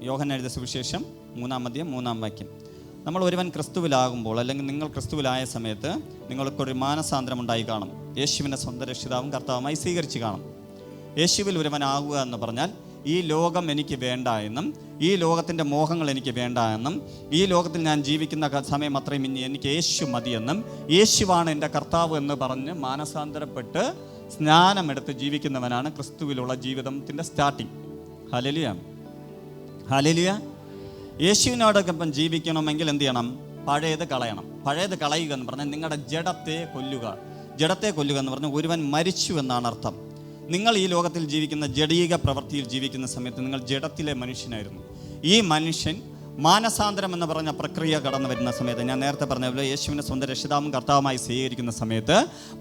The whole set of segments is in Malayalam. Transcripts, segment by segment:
യോഹന്നാൻ എഴുതിയ സുവിശേഷം 3:3 നമ്മൾ ഒരുവൻ ക്രിസ്തുവിലാകുമ്പോൾ, അല്ലെങ്കിൽ നിങ്ങൾ ക്രിസ്തുവിലായ സമയത്ത് നിങ്ങൾക്കൊരു മാനസാന്തരം ഉണ്ടായി കാണും. യേശുവിനെ സ്വന്തം രക്ഷിതാവും കർത്താവുമായി സ്വീകരിച്ച് കാണും. യേശുവിൽ ഒരുവനാകുക എന്ന് പറഞ്ഞാൽ ഈ ലോകം എനിക്ക് വേണ്ട എന്നും, ഈ ലോകത്തിൻ്റെ മോഹങ്ങൾ എനിക്ക് വേണ്ട എന്നും, ഈ ലോകത്തിൽ ഞാൻ ജീവിക്കുന്ന സമയം അത്രയും ഇനി എനിക്ക് യേശു മതിയെന്നും, യേശുവാണ് എൻ്റെ കർത്താവ് എന്ന് പറഞ്ഞ് മാനസാന്തരപ്പെട്ട് സ്നാനമെടുത്ത് ജീവിക്കുന്നവനാണ് ക്രിസ്തുവിലുള്ള ജീവിതത്തിൻ്റെ സ്റ്റാർട്ടിങ്. Hallelujah, hallelujah. യേശുവിനോടൊപ്പം ജീവിക്കണമെങ്കിൽ എന്ത് ചെയ്യണം? പഴയത് കളയണം. പഴയത് കളയുക എന്ന് പറഞ്ഞാൽ നിങ്ങളുടെ ജഡത്തെ കൊല്ലുക. ജഡത്തെ കൊല്ലുക എന്ന് പറഞ്ഞാൽ ഒരുവൻ മരിച്ചു എന്നാണ് അർത്ഥം. നിങ്ങൾ ഈ ലോകത്തിൽ ജീവിക്കുന്ന ജഡീക പ്രവൃത്തിയിൽ ജീവിക്കുന്ന സമയത്ത് നിങ്ങൾ ജഡത്തിലെ മനുഷ്യനായിരുന്നു. ഈ മനുഷ്യൻ മാനസാന്തരം എന്ന് പറഞ്ഞ പ്രക്രിയ കടന്നു വരുന്ന സമയത്ത്, ഞാൻ നേരത്തെ പറഞ്ഞ പോലെ യേശുവിനെ സ്വന്തം രക്ഷിതാവും കർത്താവുമായി സ്വീകരിക്കുന്ന സമയത്ത്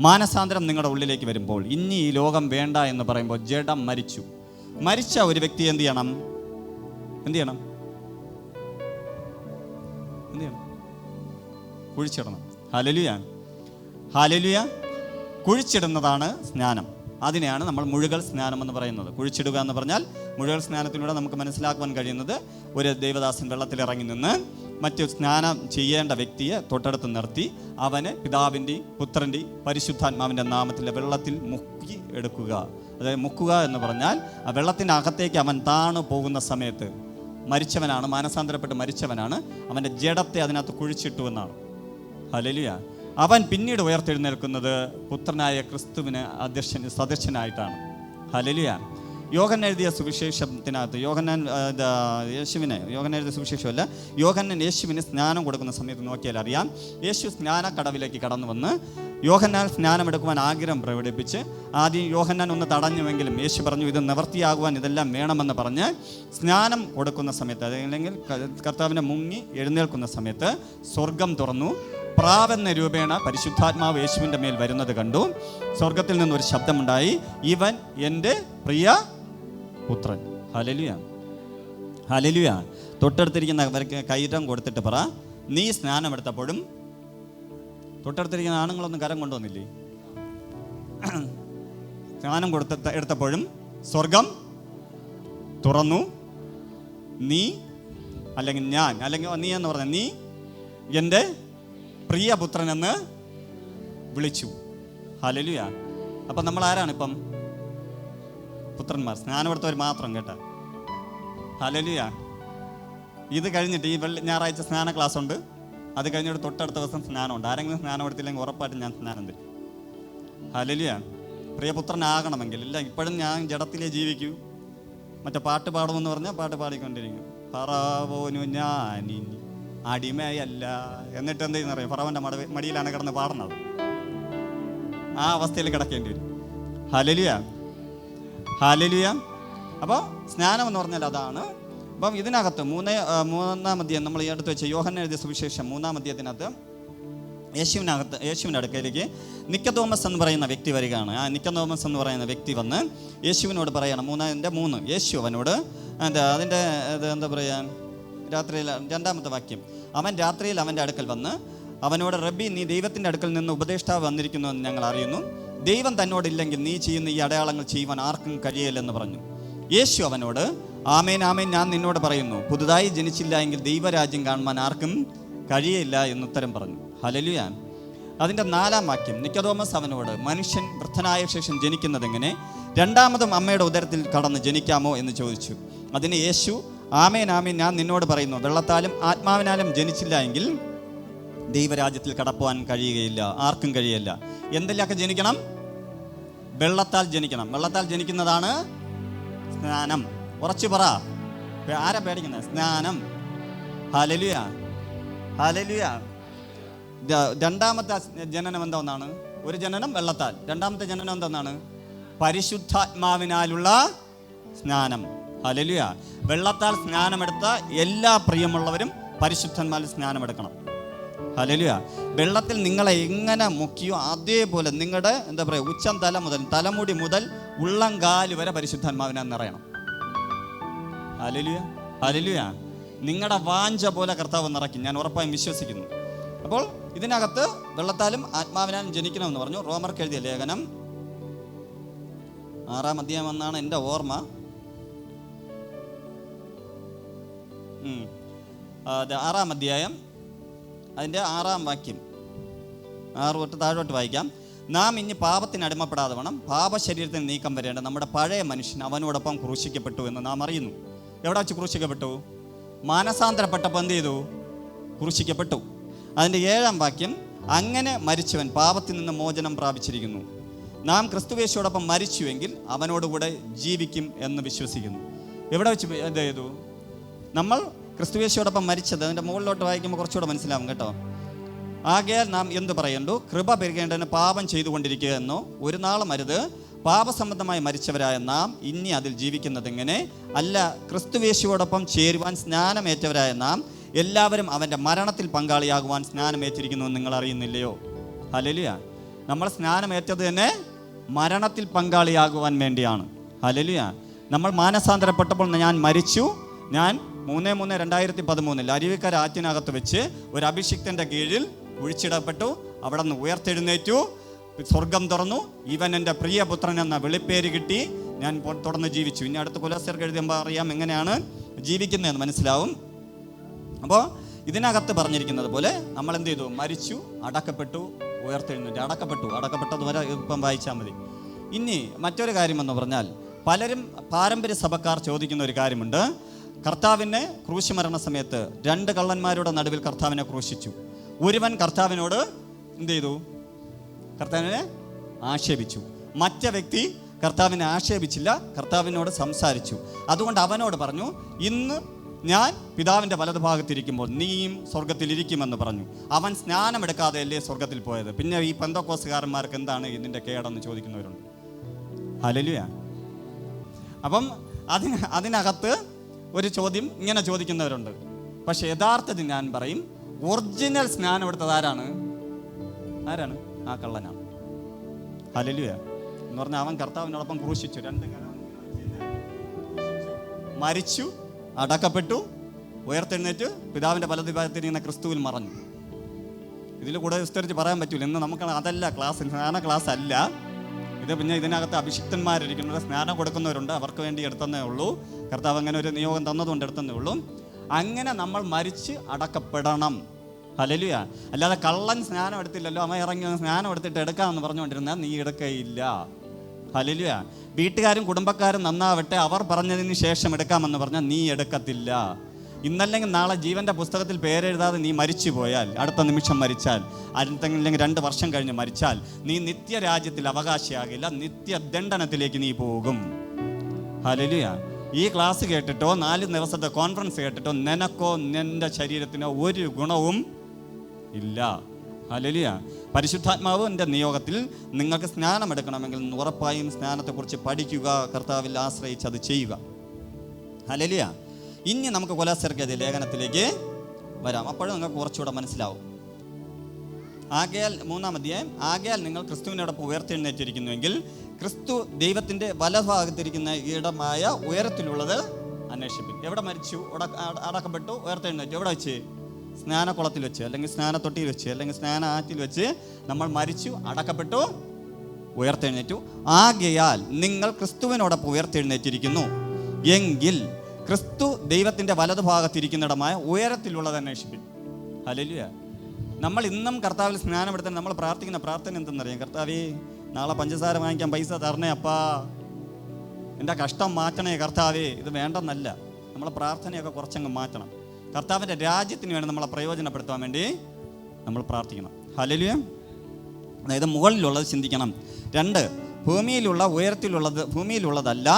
മാനസാന്തരം നിങ്ങളുടെ ഉള്ളിലേക്ക് വരുമ്പോൾ, ഇനി ഈ ലോകം വേണ്ട എന്ന് പറയുമ്പോൾ ജഡം മരിച്ചു. മരിച്ച ഒരു വ്യക്തി എന്ത് ചെയ്യണം? എന്ത് ചെയ്യണം? എന്ത് ചെയ്യണം? കുഴിച്ചിടണം. Hallelujah, hallelujah. കുഴിച്ചിടുന്നതാണ് സ്നാനം. അതിനെയാണ് നമ്മൾ മുഴുകൽ സ്നാനം എന്ന് പറയുന്നത്. കുഴിച്ചിടുക എന്ന് പറഞ്ഞാൽ മുഴുകൽ സ്നാനത്തിലൂടെ നമുക്ക് മനസ്സിലാക്കുവാൻ കഴിയുന്നത്, ഒരു ദൈവദാസൻ വെള്ളത്തിലിറങ്ങി നിന്ന് മറ്റ് സ്നാനം ചെയ്യേണ്ട വ്യക്തിയെ തൊട്ടടുത്ത് നിർത്തി അവന് പിതാവിൻ്റെയും പുത്രൻ്റെയും പരിശുദ്ധാത്മാവിൻ്റെ നാമത്തിൽ വെള്ളത്തിൽ മുക്കി എടുക്കുക. അതായത് മുക്കുക എന്ന് പറഞ്ഞാൽ ആ വെള്ളത്തിൻ്റെ അകത്തേക്ക് അവൻ താണു പോകുന്ന സമയത്ത് മരിച്ചവനാണ്, മാനസാന്തരപ്പെട്ട് മരിച്ചവനാണ്, അവൻ്റെ ജഡത്തെ അതിനകത്ത് കുഴിച്ചിട്ടു എന്നാണ്. ഹല്ലേലൂയ. അവൻ പിന്നീട് ഉയർത്തെഴുന്നേൽക്കുന്നത് പുത്രനായ ക്രിസ്തുവിന് സദൃശനായിട്ടാണ്. ഹല്ലേലൂയ. യോഹന്നാൻ എഴുതിയ സുവിശേഷത്തിനകത്ത് യോഹന്നാൻ എഴുതിയ സുവിശേഷമല്ല, യോഹന്നാൻ യേശുവിന് സ്നാനം കൊടുക്കുന്ന സമയത്ത് നോക്കിയാൽ അറിയാം, യേശു സ്നാനക്കടവിലേക്ക് കടന്നു വന്ന് യോഹന്നാൻ സ്നാനമെടുക്കുവാൻ ആഗ്രഹം പ്രകടിപ്പിച്ച് ആദ്യം യോഹന്നാൻ ഒന്ന് തടഞ്ഞുവെങ്കിലും യേശു പറഞ്ഞു ഇത് നിവർത്തിയാകുവാൻ ഇതെല്ലാം വേണമെന്ന് പറഞ്ഞ് സ്നാനം കൊടുക്കുന്ന സമയത്ത്, അല്ലെങ്കിൽ കർത്താവിനെ മുങ്ങി എഴുന്നേൽക്കുന്ന സമയത്ത് സ്വർഗം തുറന്നു. പ്രാവെന്ന രൂപേണ പരിശുദ്ധാത്മാവ് യേശുവിൻ്റെ മേൽ വരുന്നത് കണ്ടു. സ്വർഗത്തിൽ നിന്നൊരു ശബ്ദമുണ്ടായി, ഇവൻ എൻ്റെ പ്രിയ പുത്രൻ. Hallelujah, hallelujah. തൊട്ടടുത്തിരിക്കുന്നവർക്ക് കൈരം കൊടുത്തിട്ട് പറ, നീ സ്നാനമെടുത്തപ്പോഴും. തൊട്ടടുത്തിരിക്കുന്ന ആണുങ്ങളൊന്നും കരം കൊണ്ടുവന്നില്ലേ? സ്നാനം എടുത്തപ്പോഴും സ്വർഗം തുറന്നു. നീ, അല്ലെങ്കിൽ ഞാൻ, അല്ലെങ്കിൽ നീ എന്ന് പറഞ്ഞ, നീ എൻ്റെ പ്രിയപുത്രനെന്ന് വിളിച്ചു. ഹല്ലേലൂയ. അപ്പം നമ്മൾ ആരാണ് ഇപ്പം? പുത്രന്മാർ. സ്നാനമെടുത്തവർ മാത്രം, കേട്ടോ. ഹല്ലേലൂയ. ഇത് കഴിഞ്ഞിട്ട് ഈ ഞായറാഴ്ച സ്നാന ക്ലാസ് ഉണ്ട്. അത് കഴിഞ്ഞിട്ട് തൊട്ടടുത്ത ദിവസം സ്നാനമുണ്ട്. ആരെങ്കിലും സ്നാനം എടുത്തില്ലെങ്കിൽ ഉറപ്പായിട്ടും ഞാൻ സ്നാനം തരും. ഹല്ലേലൂയ. പ്രിയപുത്രനാകണമെങ്കിൽ ഇല്ല, ഇപ്പോഴും ഞാൻ ജഡത്തിലേ ജീവിക്കൂ. മറ്റേ പാട്ട് പാടുമെന്ന് പറഞ്ഞാൽ പാട്ട് പാടിക്കൊണ്ടിരിക്കും. ഫറവോനു ഞാനിനി അടിമയല്ല. എന്നിട്ട് എന്ത് ചെയ്യുന്നറിയാം? ഫറവൻ്റെ മടിയിലാണ് കിടന്ന് പാടുന്നത്. ആ അവസ്ഥയിൽ കിടക്കേണ്ടി വരും. Hallelujah, hallelujah. അപ്പോൾ സ്നാനം എന്ന് പറഞ്ഞാൽ അതാണ്. അപ്പം ഇതിനകത്ത് മൂന്നാം അധ്യായം നമ്മൾ ഈ അടുത്ത് വെച്ച യോഹന്നാൻ എഴുതിയ സുവിശേഷം 3-ാം അധ്യായത്തിനകത്ത് യേശുവിൻ്റെ അടുക്കലേക്ക് നിക്കോദോമസ് എന്ന് പറയുന്ന വ്യക്തി വരികയാണ്. ആ നിക്കോദോമസ് എന്ന് പറയുന്ന വ്യക്തി വന്ന് യേശുവിനോട് പറയണം, 3:3 യേശു അവനോട് അതിൻ്റെ എന്താ പറയുക, രാത്രിയിൽ 2-ാമത്തെ വാക്യം, അവൻ രാത്രിയിൽ അവൻ്റെ അടുക്കൽ വന്ന് അവനോട്, റബ്ബി, നീ ദൈവത്തിൻ്റെ അടുക്കൽ നിന്ന് ഉപദേഷ്ടാവ് വന്നിരിക്കുന്നു എന്ന് ഞങ്ങൾ അറിയുന്നു. ദൈവം തന്നോടില്ലെങ്കിൽ നീ ചെയ്യുന്ന ഈ അടയാളങ്ങൾ ചെയ്യുവാൻ ആർക്കും കഴിയില്ലെന്ന് പറഞ്ഞു. യേശു അവനോട്, ആമേൻ ആമേൻ, ഞാൻ നിന്നോട് പറയുന്നു, പുതുതായി ജനിച്ചില്ല എങ്കിൽ ദൈവരാജ്യം കാണുവാൻ ആർക്കും കഴിയില്ല എന്നുത്തരം പറഞ്ഞു. ഹല്ലേലൂയ. അതിൻ്റെ 4-ാം വാക്യം, നിക്കോദോമസ് അവനോട്, മനുഷ്യൻ വൃദ്ധനായ ശേഷം ജനിക്കുന്നത് എങ്ങനെ? രണ്ടാമതും അമ്മയുടെ ഉദരത്തിൽ കടന്ന് ജനിക്കാമോ എന്ന് ചോദിച്ചു. അതിന് യേശു, ആമേൻ ആമേൻ, ഞാൻ നിന്നോട് പറയുന്നു, വെള്ളത്താലും ആത്മാവിനാലും ജനിച്ചില്ല എങ്കിൽ ദൈവരാജ്യത്തിൽ കടക്കുവാൻ കഴിയുകയില്ല, ആർക്കും കഴിയില്ല. എന്തെല്ലൊക്കെ ജനിക്കണം? വെള്ളത്താൽ ജനിക്കണം. വെള്ളത്താൽ ജനിക്കുന്നതാണ് സ്നാനം. ഉറച്ചു പറ, ആരാ പേടിക്കുന്നത്? സ്നാനം. Hallelujah, hallelujah. രണ്ടാമത്തെ ജനനം എന്താണ്? ഒരു ജനനം വെള്ളത്താൽ. രണ്ടാമത്തെ ജനനം എന്താണ്? പരിശുദ്ധാത്മാവിനാലുള്ള സ്നാനം. ഹല്ലേലൂയ. വെള്ളത്താൽ സ്നാനമെടുത്ത എല്ലാ പ്രിയമുള്ളവരും പരിശുദ്ധന്മാരിൽ സ്നാനമെടുക്കണം. ഹല്ലേലൂയ. വെള്ളത്തിൽ നിങ്ങളെ എങ്ങനെ മുക്കിയോ അതേപോലെ നിങ്ങളുടെ എന്താ പറയുക, ഉച്ചം തല മുതൽ തലമുടി മുതൽ ഉള്ളംകാല് വരെ പരിശുദ്ധാത്മാവിനാൽ നിറയണം. Hallelujah, hallelujah. നിങ്ങളുടെ വാഞ്ച പോലെ കർത്താവ് നിറയ്ക്കും, ഞാൻ ഉറപ്പായും വിശ്വസിക്കുന്നു. അപ്പോൾ ഇതിനകത്ത് വെള്ളത്താലും ആത്മാവിനാലും ജനിക്കണമെന്ന് പറഞ്ഞു. റോമർക്ക് എഴുതിയ ലേഖനം 6-ാം അധ്യായം എന്നാണ് എൻ്റെ ഓർമ്മ. 6-ാം അധ്യായം അതിൻ്റെ 6-ാം വാക്യം 6 തൊട്ട് താഴോട്ട് വായിക്കാം. നാം ഇനി പാപത്തിന് അടിമപ്പെടാതെ വേണം പാപശരീരത്തിന് നീക്കം വരേണ്ട നമ്മുടെ പഴയ മനുഷ്യൻ അവനോടൊപ്പം ക്രൂശിക്കപ്പെട്ടു എന്ന് നാം അറിയുന്നു. എവിടെ വെച്ച് ക്രൂശിക്കപ്പെട്ടു? മാനസാന്തരപ്പെട്ടപ്പോൾ എന്ത് ചെയ്തു? ക്രൂശിക്കപ്പെട്ടു. അതിൻ്റെ 7-ാം വാക്യം, അങ്ങനെ മരിച്ചവൻ പാപത്തിൽ നിന്ന് മോചനം പ്രാപിച്ചിരിക്കുന്നു. നാം ക്രിസ്തുയേശുവോടൊപ്പം മരിച്ചുവെങ്കിൽ അവനോടുകൂടെ ജീവിക്കും എന്ന് വിശ്വസിക്കുന്നു. എവിടെ വെച്ച് എന്ത് ചെയ്തു? നമ്മൾ ക്രിസ്തുയേശുവോടൊപ്പം മരിച്ചത്. അതിൻ്റെ മുകളിലോട്ട് വായിക്കുമ്പോൾ കുറച്ചുകൂടെ മനസ്സിലാവും കേട്ടോ. ആകയാൽ നാം എന്ത് പറയണ്ടു? കൃപ പെരുകേണ്ടതിന് പാപം ചെയ്തുകൊണ്ടിരിക്കുക എന്നോ ഒരു നാളും അരുത്. പാപസംബന്ധമായി മരിച്ചവരായ നാം ഇനി അതിൽ ജീവിക്കുന്നത് എങ്ങനെ? അല്ല, ക്രിസ്തുയേശുവോടൊപ്പം ചേരുവാൻ സ്നാനമേറ്റവരായ നാം എല്ലാവരും അവൻ്റെ മരണത്തിൽ പങ്കാളിയാകുവാൻ സ്നാനമേറ്റിരിക്കുന്നു എന്ന് നിങ്ങൾ അറിയുന്നില്ലയോ? ഹല്ലേലൂയ. നമ്മൾ സ്നാനമേറ്റത് തന്നെ മരണത്തിൽ പങ്കാളിയാകുവാൻ വേണ്ടിയാണ്. ഹല്ലേലൂയ. നമ്മൾ മാനസാന്തരപ്പെട്ടപ്പോൾ ഞാൻ മരിച്ചു. ഞാൻ 3/3/2013 അരുവിക്കര ആറ്റിനകത്ത് വെച്ച് ഒരു അഭിഷിക്തൻ്റെ കീഴിൽ കുഴിച്ചിടപ്പെട്ടു. അവിടെ നിന്ന് ഉയർത്തെഴുന്നേറ്റു. സ്വർഗം തുറന്നു. ഇവൻ എൻ്റെ പ്രിയപുത്രൻ എന്ന വെളിപ്പേര് കിട്ടി. ഞാൻ തുടർന്ന് ജീവിച്ചു. ഇനി അടുത്ത കൊലോസ്യർക്ക് എഴുതുമ്പോൾ അറിയാം എങ്ങനെയാണ് ജീവിക്കുന്നതെന്ന് മനസ്സിലാവും. അപ്പോൾ ഇതിനകത്ത് പറഞ്ഞിരിക്കുന്നത് പോലെ നമ്മൾ എന്ത് ചെയ്തു? മരിച്ചു, അടക്കപ്പെട്ടു, ഉയർത്തെഴുന്നേറ്റ്. അടക്കപ്പെട്ടത് വരെ ഇപ്പം വായിച്ചാൽ മതി. ഇനി മറ്റൊരു കാര്യമെന്ന് പറഞ്ഞാൽ, പലരും പാരമ്പര്യ സഭക്കാർ ചോദിക്കുന്ന ഒരു കാര്യമുണ്ട്. കർത്താവിനെ ക്രൂശ് മരണ സമയത്ത് 2 കള്ളന്മാരുടെ നടുവിൽ കർത്താവിനെ ക്രൂശിച്ചു. ഒരുവൻ കർത്താവിനോട് എന്ത് ചെയ്തു? കർത്താവിനെ ആക്ഷേപിച്ചു. മറ്റേ വ്യക്തി കർത്താവിനെ ആക്ഷേപിച്ചില്ല, കർത്താവിനോട് സംസാരിച്ചു. അതുകൊണ്ട് അവനോട് പറഞ്ഞു, ഇന്ന് ഞാൻ പിതാവിൻ്റെ വലതുഭാഗത്തിരിക്കുമ്പോൾ നീയും സ്വർഗത്തിലിരിക്കുമെന്ന് പറഞ്ഞു. അവൻ സ്നാനമെടുക്കാതെയല്ലേ സ്വർഗത്തിൽ പോയത്? പിന്നെ ഈ പെന്തക്കോസ്തുകാരന്മാർക്ക് എന്താണ് ഇതിൻ്റെ കേടെന്ന് ചോദിക്കുന്നവരുണ്ട്. ഹല്ലേലൂയ. അപ്പം അതിനകത്ത് ഒരു ചോദ്യം ഇങ്ങനെ ചോദിക്കുന്നവരുണ്ട്. പക്ഷെ യഥാർത്ഥത്തിൽ ഞാൻ പറയും, ഒറിജിനൽ സ്നാനം എടുത്തത് ആരാണ്? ആ കള്ളനാണ്. ഹല്ലേലൂയ. എന്ന് പറഞ്ഞാൽ അവൻ കർത്താവിനോടൊപ്പം ക്രൂശിച്ചു. 2 മരിച്ചു, അടക്കപ്പെട്ടു, ഉയർത്തെഴുന്നേറ്റ് പിതാവിൻ്റെ വലതുഭാഗത്തിരിക്കുന്ന ക്രിസ്തുവിൽ മറഞ്ഞു. ഇതിൽ കൂടെ വിസ്തരിച്ച് പറയാൻ പറ്റൂല. ഇന്ന് നമുക്ക് അതല്ല ക്ലാസ്, സ്നാന ക്ലാസ് അല്ല ഇത്. പിന്നെ ഇതിനകത്ത് അഭിഷിക്തന്മാരിരിക്കുന്നത്, സ്നാനം കൊടുക്കുന്നവരുണ്ട്, അവർക്ക് വേണ്ടി എടുത്തന്നേ ഉള്ളൂ. കർത്താവ് അങ്ങനെ ഒരു നിയോഗം തന്നതുകൊണ്ട് എടുത്തന്നേ ഉള്ളൂ. അങ്ങനെ നമ്മൾ മരിച്ച് അടക്കപ്പെടണം. ഹല്ലേലൂയ. അല്ലാതെ കള്ളൻ സ്നാനം എടുത്തില്ലല്ലോ, അവൻ ഇറങ്ങി സ്നാനം എടുത്തിട്ട് എടുക്കാമെന്ന് പറഞ്ഞുകൊണ്ടിരുന്നാൽ നീ എടുക്കയില്ല. ഹല്ലേലൂയ. വീട്ടുകാരും കുടുംബക്കാരും നന്നാവട്ടെ, അവർ പറഞ്ഞതിന് ശേഷം എടുക്കാമെന്ന് പറഞ്ഞാൽ നീ എടുക്കത്തില്ല. ഇന്നല്ലെങ്കിൽ നാളെ ജീവൻ്റെ പുസ്തകത്തിൽ പേരെഴുതാതെ നീ മരിച്ചു പോയാൽ, അടുത്ത നിമിഷം മരിച്ചാൽ, അടുത്തെങ്കിലും 2 വർഷം കഴിഞ്ഞ് മരിച്ചാൽ, നീ നിത്യരാജ്യത്തിൽ അവകാശിയാകില്ല, നിത്യദണ്ഡനത്തിലേക്ക് നീ പോകും. ഹല്ലേലൂയ. ഈ ക്ലാസ് കേട്ടിട്ടോ 4 ദിവസത്തെ കോൺഫറൻസ് കേട്ടിട്ടോ നിനക്കോ നിൻ്റെ ശരീരത്തിനോ ഒരു ഗുണവും ഇല്ല. ഹല്ലേലൂയ. പരിശുദ്ധാത്മാവ് എൻ്റെ നിയോഗത്തിൽ നിങ്ങൾക്ക് സ്നാനമെടുക്കണമെങ്കിൽ ഉറപ്പായും സ്നാനത്തെക്കുറിച്ച് പഠിക്കുക, കർത്താവിൽ ആശ്രയിച്ച് അത് ചെയ്യുക. ഹല്ലേലൂയ. ഇനി നമുക്ക് കൊലോസ്യർക്ക് ലേഖനത്തിലേക്ക് വരാം. അപ്പോഴും നിങ്ങൾക്ക് കുറച്ചുകൂടെ മനസ്സിലാവും. ആകയാൽ 3-ാം അധ്യായം, ആകയാൽ നിങ്ങൾ ക്രിസ്തുവിനോടൊപ്പം ഉയർത്തെഴുന്നേറ്റിരിക്കുന്നുവെങ്കിൽ ക്രിസ്തു ദൈവത്തിൻ്റെ വലഭാഗത്തിരിക്കുന്ന ഇടമായ ഉയരത്തിലുള്ളത് അന്വേഷിപ്പിൻ. എവിടെ മരിച്ചു, അടക്കപ്പെട്ടു, ഉയർത്തെഴുന്നേറ്റു? എവിടെ വെച്ച്? സ്നാനക്കുളത്തിൽ വെച്ച്, അല്ലെങ്കിൽ സ്നാനത്തൊട്ടിയിൽ വെച്ച്, അല്ലെങ്കിൽ സ്നാന ആറ്റിൽ വെച്ച് നമ്മൾ മരിച്ചു, അടക്കപ്പെട്ടു, ഉയർത്തെഴുന്നേറ്റു. ആകയാൽ നിങ്ങൾ ക്രിസ്തുവിനോടൊപ്പം ഉയർത്തെഴുന്നേറ്റിരിക്കുന്നു എങ്കിൽ ക്രിസ്തു ദൈവത്തിൻ്റെ വലതുഭാഗത്തിരിക്കുന്നിടമായ ഉയരത്തിലുള്ളത് അന്വേഷിപ്പിൻ. ഹല്ലേലൂയ. നമ്മൾ ഇന്നും കർത്താവിൽ സ്നാനമെടുത്താൽ നമ്മൾ പ്രാർത്ഥിക്കുന്ന പ്രാർത്ഥന എന്തെന്നറിയാം? കർത്താവേ, നാളെ പഞ്ചസാര വാങ്ങിക്കാൻ പൈസ തരണേ അപ്പാ, എൻ്റെ കഷ്ടം മാറ്റണേ കർത്താവേ. ഇത് വേണ്ടെന്നല്ല, നമ്മളെ പ്രാർത്ഥനയൊക്കെ കുറച്ചങ്ങ് മാറ്റണം. കർത്താവിൻ്റെ രാജ്യത്തിന് വേണ്ടി നമ്മളെ പ്രയോജനപ്പെടുത്താൻ വേണ്ടി നമ്മൾ പ്രാർത്ഥിക്കണം. ഹല്ലേലൂയ. അതായത് മുകളിലുള്ളത് ചിന്തിക്കണം. 2, ഭൂമിയിലുള്ളതല്ല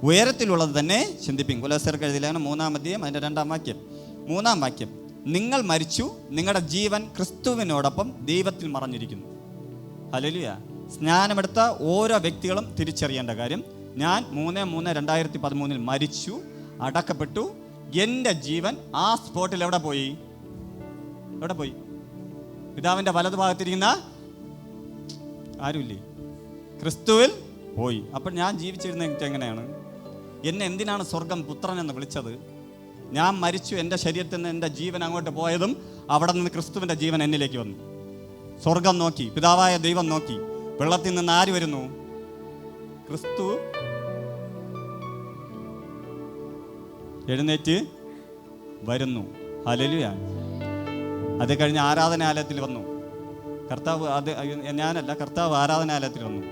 ഉയരത്തിലുള്ളത് തന്നെ ചിന്തിപ്പിക്കും. കൊലോസ്യർക്ക് എഴുതിയ ലേഖനം 3-ാം അധ്യായം അതിൻ്റെ 2-ാം വാക്യം. 3-ാം വാക്യം, നിങ്ങൾ മരിച്ചു, നിങ്ങളുടെ ജീവൻ ക്രിസ്തുവിനോടൊപ്പം ദൈവത്തിൽ മറഞ്ഞിരിക്കുന്നു. ഹല്ലേലൂയ. സ്നാനമെടുത്ത ഓരോ വ്യക്തികളും തിരിച്ചറിയേണ്ട കാര്യം, ഞാൻ 3/3/2013 മരിച്ചു, അടക്കപ്പെട്ടു. എൻ്റെ ജീവൻ ആ സ്പോട്ടിൽ എവിടെ പോയി? പിതാവിൻ്റെ വലതുഭാഗത്തിരിക്കുന്ന ആരുമില്ലേ? ക്രിസ്തുവിൽ പോയി. അപ്പോൾ ഞാൻ ജീവിച്ചിരുന്നെങ്കിൽ എങ്ങനെയാണ്? എന്നെ എന്തിനാണ് സ്വർഗം പുത്രൻ എന്ന് വിളിച്ചത്? ഞാൻ മരിച്ചു, എൻ്റെ ശരീരത്തിൽ നിന്ന് എൻ്റെ ജീവൻ അങ്ങോട്ട് പോയതും അവിടെ നിന്ന് ക്രിസ്തുവിൻ്റെ ജീവൻ എന്നിലേക്ക് വന്നു. സ്വർഗം നോക്കി, പിതാവായ ദൈവം നോക്കി. വെള്ളത്തിൽ നിന്ന് ആര് വരുന്നു? ക്രിസ്തു എഴുന്നേറ്റ് വരുന്നു. ഹല്ലേലൂയ. അത് കഴിഞ്ഞ് ആരാധനാലയത്തിൽ വന്നു. കർത്താവ് ആരാധനാലയത്തിൽ വന്നു,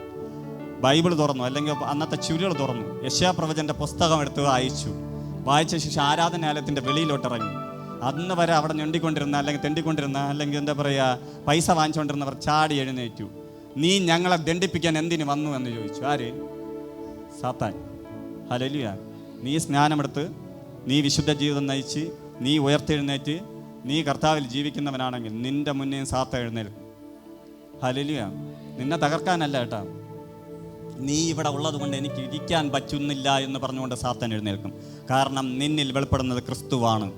ബൈബിൾ തുറന്നു, അല്ലെങ്കിൽ അന്നത്തെ ചുരുൾ തുറന്നു, യെശയ്യാപ്രവചൻ്റെ പുസ്തകം എടുത്ത് വായിച്ച ശേഷം ആരാധനാലയത്തിൻ്റെ വെളിയിലോട്ട് ഇറങ്ങി. അന്ന് വരെ അവിടെ ഞൊണ്ടിക്കൊണ്ടിരുന്ന, അല്ലെങ്കിൽ തെണ്ടിക്കൊണ്ടിരുന്ന, അല്ലെങ്കിൽ എന്താ പറയുക, പൈസ വാങ്ങിച്ചുകൊണ്ടിരുന്നവർ ചാടി എഴുന്നേറ്റു. നീ ഞങ്ങളെ ദണ്ഡിപ്പിക്കാൻ എന്തിനു വന്നു എന്ന് ചോദിച്ചു. ആര്? സാത്താൻ. ഹല്ലേലൂയ. നീ സ്നാനമെടുത്ത്, നീ വിശുദ്ധ ജീവിതം നയിച്ച്, നീ ഉയർത്തെഴുന്നേറ്റ്, നീ കർത്താവിൽ ജീവിക്കുന്നവനാണെങ്കിൽ നിന്റെ മുന്നേ സാത്താൻ എഴുന്നേൽക്കും. ഹല്ലേലൂയ. നിന്നെ തകർക്കാനല്ല കേട്ടാ, നീ ഇവിടെ ഉള്ളത് കൊണ്ട് എനിക്ക് ഇരിക്കാൻ പറ്റുന്നില്ല എന്ന് പറഞ്ഞുകൊണ്ട് സാത്താൻ എഴുന്നേൽക്കും. കാരണം നിന്നിൽ വെളിപ്പെടുന്നത് ക്രിസ്തുവാണ്.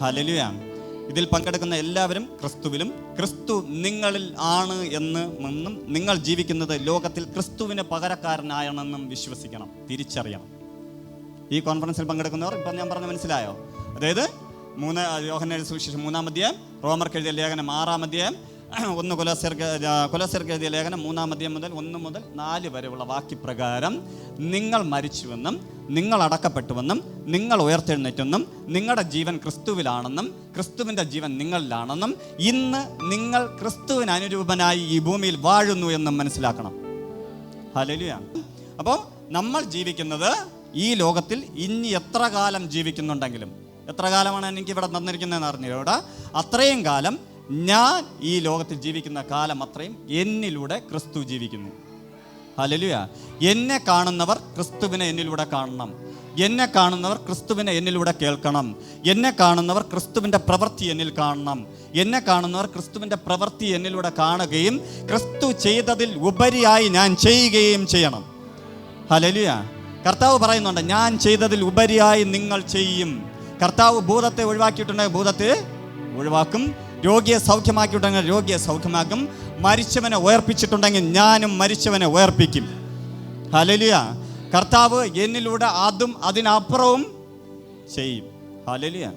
ഹല്ലേലൂയ. ഇതിൽ പങ്കെടുക്കുന്ന എല്ലാവരും ക്രിസ്തുവിലും ക്രിസ്തു നിങ്ങളിൽ ആണ് എന്നും നിങ്ങൾ ജീവിക്കുന്നത് ലോകത്തിൽ ക്രിസ്തുവിന് പകരക്കാരനാണെന്നും വിശ്വസിക്കണം, തിരിച്ചറിയണം. ഈ കോൺഫറൻസിൽ പങ്കെടുക്കുന്നവർ ഇപ്പം ഞാൻ പറഞ്ഞ മനസ്സിലായോ? അതായത് യോഹന്നാന്റെ സുവിശേഷം 3-ാം അധ്യായം, റോമർക്ക് എഴുതിയ ലേഖനം 6-ാം അധ്യായം, 1 കൊലോസ്യർക്ക് എഴുതിയ ലേഖനം 3-ാം അധ്യായം മുതൽ 1 മുതൽ 4 വരെയുള്ള വാക്യപ്രകാരം നിങ്ങൾ മരിച്ചുവെന്നും നിങ്ങൾ അടക്കപ്പെട്ടുവെന്നും നിങ്ങൾ ഉയർത്തെഴുന്നേറ്റെന്നും നിങ്ങളുടെ ജീവൻ ക്രിസ്തുവിലാണെന്നും ക്രിസ്തുവിൻ്റെ ജീവൻ നിങ്ങളിലാണെന്നും ഇന്ന് നിങ്ങൾ ക്രിസ്തുവിന് അനുരൂപനായി ഈ ഭൂമിയിൽ വാഴുന്നു എന്നും മനസ്സിലാക്കണം. ഹല്ലേലൂയ. അപ്പോൾ നമ്മൾ ജീവിക്കുന്നത് ഈ ലോകത്തിൽ ഇനി എത്ര കാലം ജീവിക്കുന്നുണ്ടെങ്കിലും, എത്ര കാലമാണ് എനിക്ക് ഇവിടെ തന്നിരിക്കുന്നതെന്ന് അറിഞ്ഞൂടാ, അത്രയും കാലം ഞാൻ ഈ ലോകത്തിൽ ജീവിക്കുന്ന കാലം അത്രയും എന്നിലൂടെ ക്രിസ്തു ജീവിക്കുന്നു. ഹല്ലേലൂയ. എന്നെ കാണുന്നവർ ക്രിസ്തുവിനെ എന്നിലൂടെ കാണണം. എന്നെ കാണുന്നവർ ക്രിസ്തുവിനെ എന്നിലൂടെ കേൾക്കണം. എന്നെ കാണുന്നവർ ക്രിസ്തുവിൻ്റെ പ്രവൃത്തി എന്നിൽ കാണണം. എന്നെ കാണുന്നവർ ക്രിസ്തുവിൻ്റെ പ്രവൃത്തി എന്നിലൂടെ കാണുകയും ക്രിസ്തു ചെയ്തതിൽ ഉപരിയായി ഞാൻ ചെയ്യുകയും ചെയ്യണം. ഹല്ലേലൂയ. കർത്താവ് പറയുന്നുണ്ട്, ഞാൻ ചെയ്തതിൽ ഉപരിയായി നിങ്ങൾ ചെയ്യും. കർത്താവ് ഭൂതത്തെ ഒഴിവാക്കിയിട്ടുണ്ടെങ്കിൽ ഭൂതത്തെ ഒഴിവാക്കും, രോഗിയെ സൗഖ്യമാക്കിയിട്ടുണ്ടെങ്കിൽ രോഗിയെ സൗഖ്യമാക്കും, മരിച്ചവനെ ഉയർപ്പിച്ചിട്ടുണ്ടെങ്കിൽ ഞാനും മരിച്ചവനെ ഉയർപ്പിക്കും. ഹല്ലേലൂയ. കർത്താവ് എന്നിലൂടെ അതും അതിനപ്പുറവും ചെയ്യും. ഹല്ലേലൂയ.